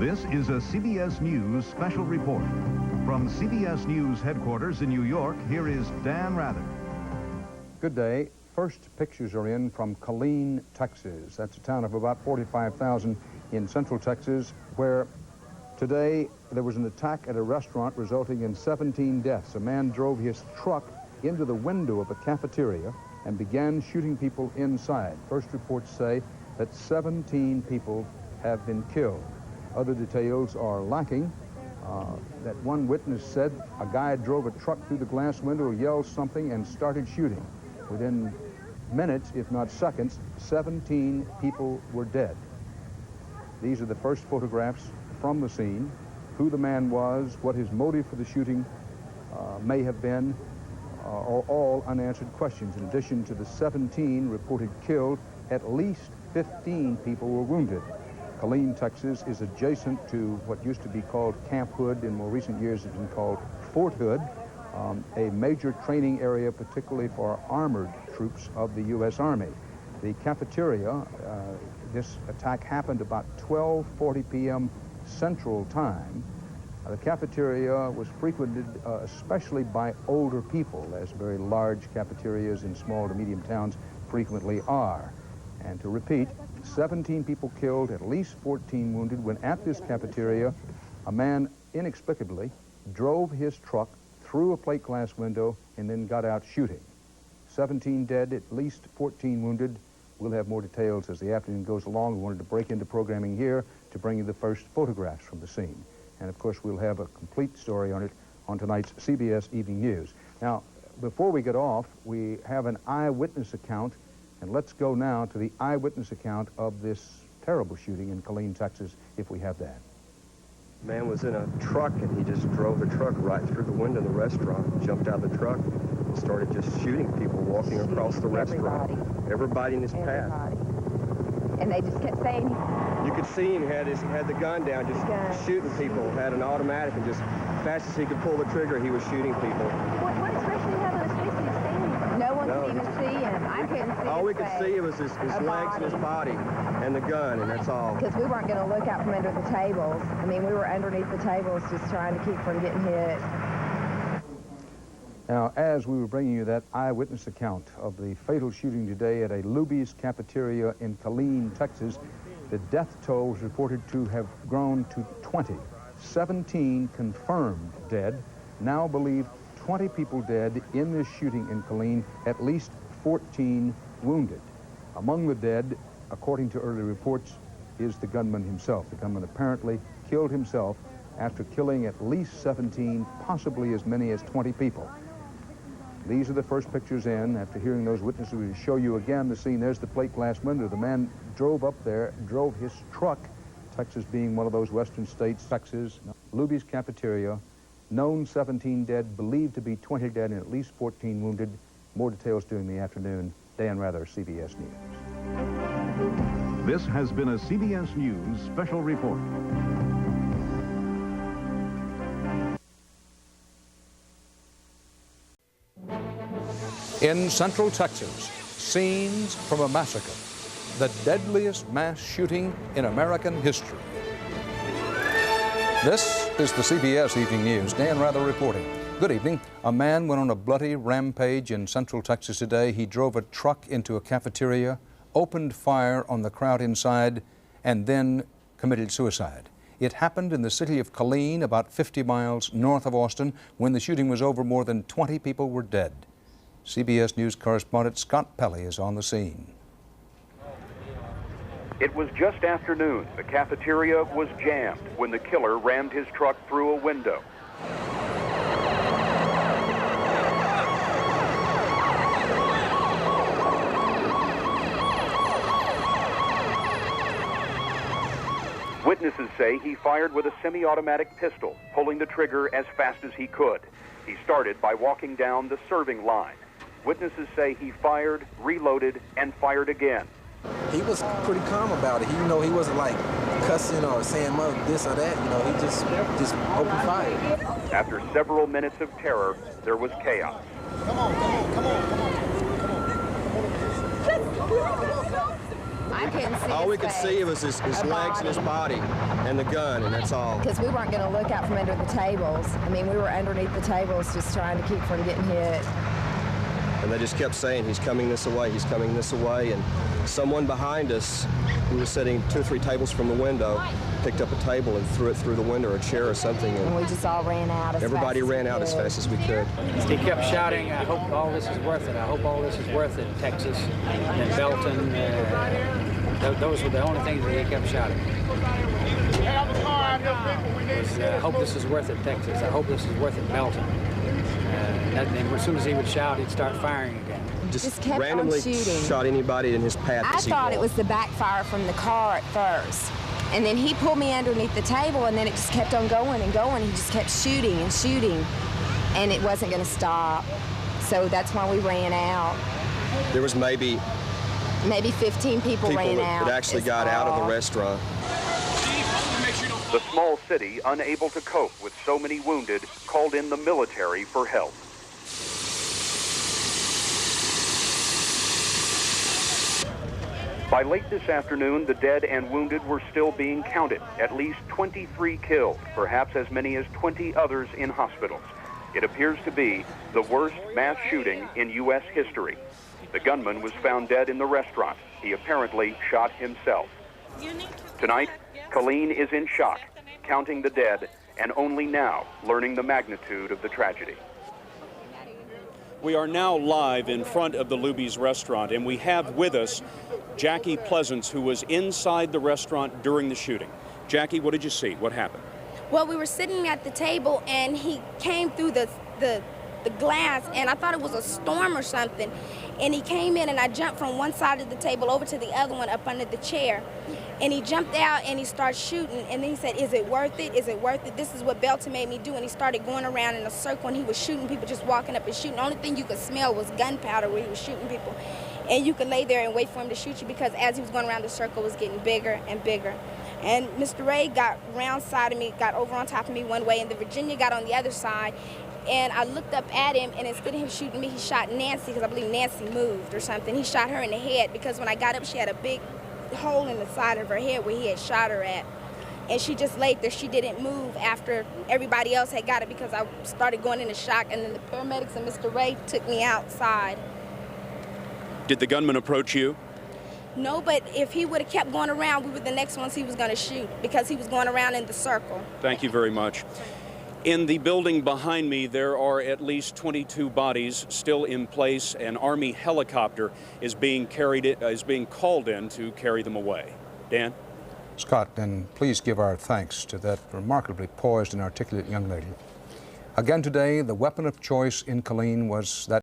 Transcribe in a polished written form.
This is a CBS News special report. From CBS News headquarters in New York, here is Dan Rather. Good day. First pictures are in from Killeen, Texas. That's a town of about 45,000 in central Texas, where today there was an attack at a restaurant resulting in 17 deaths. A man drove his truck into the window of a cafeteria and began shooting people inside. First reports say that 17 people have been killed. Other details are lacking. That one witness said a guy drove a truck through the glass window, yelled something, and started shooting. Within minutes, if not seconds, 17 people were dead. These are the first photographs from the scene. Who the man was, what his motive for the shooting may have been, are all unanswered questions. In addition to the 17 reported killed, at least 15 people were wounded. Killeen, Texas is adjacent to what used to be called Camp Hood. In more recent years has been called Fort Hood, a major training area particularly for armored troops of the U.S. Army. The cafeteria, this attack happened about 12:40 p.m. Central Time. The cafeteria was frequented especially by older people, as very large cafeterias in small to medium towns frequently are. And to repeat, 17 people killed, at least 14 wounded, when at this cafeteria, a man inexplicably drove his truck through a plate glass window and then got out shooting. 17 dead, at least 14 wounded. We'll have more details as the afternoon goes along. We wanted to break into programming here to bring you the first photographs from the scene. And of course, we'll have a complete story on it on tonight's CBS Evening News. Now, before we get off, we have an eyewitness account. And let's go now to the eyewitness account of this terrible shooting in Killeen, Texas, if we have that. The man was in a truck, and he just drove the truck right through the window of the restaurant, jumped out of the truck, and started just shooting people walking across the restaurant. Everybody in his path. And they just kept saying... You could see him, had the gun down, just shooting people, had an automatic, and just fast as he could pull the trigger, he was shooting people. What expression did he have on his face? Did he see him? No one could even see him. I couldn't see all his we could face. see was his legs and his body and the gun, and that's all. Because we weren't going to look out from under the tables. I mean, we were underneath the tables just trying to keep from getting hit. Now, as we were bringing you that eyewitness account of the fatal shooting today at a Luby's cafeteria in Killeen, Texas, the death toll was reported to have grown to 20. 17 confirmed dead, now believed 20 people dead in this shooting in Killeen, at least 14 wounded. Among the dead, according to early reports, is the gunman himself. The gunman apparently killed himself after killing at least 17, possibly as many as 20 people. These are the first pictures in. After hearing those witnesses, we'll show you again the scene. There's the plate glass window. The man drove up there, drove his truck, Texas being one of those western states, Texas, Luby's cafeteria, known 17 dead, believed to be 20 dead, and at least 14 wounded. More details during the afternoon. Dan Rather, CBS News. This has been a CBS News special report. In central Texas, scenes from a massacre, the deadliest mass shooting in American history. This is the CBS Evening News. Dan Rather reporting. Good evening. A man went on a bloody rampage in central Texas today. He drove a truck into a cafeteria, opened fire on the crowd inside, and then committed suicide. It happened in the city of Killeen, about 50 miles north of Austin. When the shooting was over, more than 20 people were dead. CBS News correspondent Scott Pelley is on the scene. It was just afternoon. The cafeteria was jammed when the killer rammed his truck through a window. Witnesses say he fired with a semi-automatic pistol, pulling the trigger as fast as he could. He started by walking down the serving line. Witnesses say he fired, reloaded, and fired again. He was pretty calm about it. He wasn't like cussing or saying this or that. He just opened fire. After several minutes of terror, there was chaos. Come on. I couldn't see All we his could face. see was his legs and his body and the gun, and that's all. Because we weren't going to look out from under the tables. I mean, we were underneath the tables just trying to keep from getting hit. And they just kept saying, he's coming this way, he's coming this way. And someone behind us, who was sitting 2 or 3 tables from the window, picked up a table and threw it through the window or a chair or something. And we just all ran out as Everybody fast as ran we out as could. fast as we could. He kept shouting, I hope all this is worth it. I hope all this is worth it, Texas. And Belton, those were the only things that he kept shouting. I hope this is worth it, Texas. I hope this is worth it, Belton. And as soon as he would shout, he'd start firing again. Just kept randomly on shooting. shot anybody in his path. I thought it was the backfire from the car at first. And then he pulled me underneath the table, and then it just kept on going and going. He just kept shooting and shooting, and it wasn't going to stop. So that's why we ran out. There was maybe 15 people ran out. that actually It's got out of the all. restaurant. The small city, unable to cope with so many wounded, called in the military for help. By late this afternoon, the dead and wounded were still being counted. At least 23 killed, perhaps as many as 20 others in hospitals. It appears to be the worst mass shooting in U.S. history. The gunman was found dead in the restaurant. He apparently shot himself. Tonight, Killeen is in shock, counting the dead, and only now learning the magnitude of the tragedy. We are now live in front of the Luby's restaurant, and we have with us Jackie Pleasance, who was inside the restaurant during the shooting. Jackie, what did you see? What happened? Well, we were sitting at the table, and he came through the glass, and I thought it was a storm or something. And he came in, and I jumped from one side of the table over to the other one up under the chair. And he jumped out, and he started shooting. And then he said, is it worth it? Is it worth it? This is what Belton made me do. And he started going around in a circle, and he was shooting people, just walking up and shooting. The only thing you could smell was gunpowder where he was shooting people. And you could lay there and wait for him to shoot you, because as he was going around, the circle was getting bigger and bigger. And Mr. Ray got round side of me, got over on top of me one way, and the Virginia got on the other side. And I looked up at him, and instead of him shooting me, he shot Nancy, because I believe Nancy moved or something. He shot her in the head, because when I got up, she had a big hole in the side of her head where he had shot her at. And she just laid there. She didn't move after everybody else had got it, because I started going into shock. And then the paramedics and Mr. Ray took me outside. Did the gunman approach you? No, but if he would have kept going around, we were the next ones he was going to shoot, because he was going around in the circle. Thank you very much. In the building behind me, there are at least 22 bodies still in place. An Army helicopter is being called in to carry them away. Dan? Scott, and please give our thanks to that remarkably poised and articulate young lady. Again today, the weapon of choice in Killeen was that